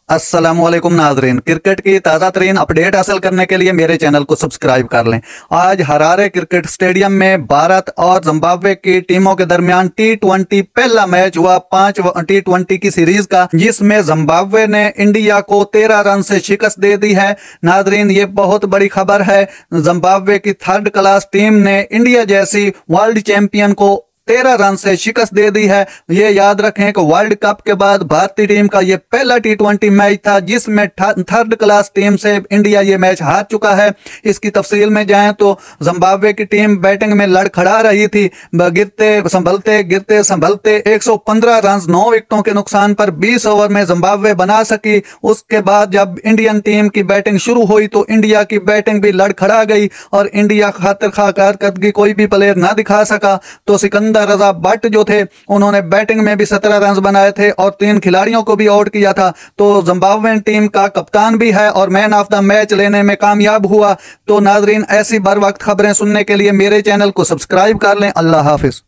अस्सलामुअलैकुम नाजरीन, क्रिकेट की ताज़ा तरीन अपडेट हासिल करने के लिए मेरे चैनल को सब्सक्राइब कर लें। आज हरारे क्रिकेट स्टेडियम में भारत और जिम्बाब्वे की टीमों के दरमियान T20 पहला मैच हुआ 5 T20 की सीरीज का, जिसमें जिम्बाब्वे ने इंडिया को 13 रन से शिकस्त दे दी है। नाजरीन, ये बहुत बड़ी खबर है। जिम्बाब्वे की थर्ड क्लास टीम ने इंडिया जैसी वर्ल्ड चैंपियन को 13 रन से शिकस्त दे दी है। ये याद रखें कि वर्ल्ड कप के बाद भारतीय टीम का ये पहला T20 मैच था जिसमें थर्ड क्लास टीम से इंडिया ये मैच हार चुका है। इसकी तफसील में जाएं तो जिम्बाब्वे की टीम बैटिंग में लड़खड़ा रही थी, गिरते संभलते 115 रन 9 विकेटों के नुकसान पर 20 ओवर में जिम्बाब्वे बना सकी। उसके बाद जब इंडियन टीम की बैटिंग शुरू हुई तो इंडिया की बैटिंग भी लड़खड़ा गई और इंडिया खातिर खा कारकर्दगी कोई भी प्लेयर ना दिखा सका। तो सिकंदर रजा भट्ट जो थे, उन्होंने बैटिंग में भी 17 रन बनाए थे और 3 खिलाड़ियों को भी आउट किया था। तो जिम्बाब्वेन टीम का कप्तान भी है और मैन ऑफ द मैच लेने में कामयाब हुआ। तो नाजरीन, ऐसी बर वक्त खबरें सुनने के लिए मेरे चैनल को सब्सक्राइब कर लें। अल्लाह हाफिज।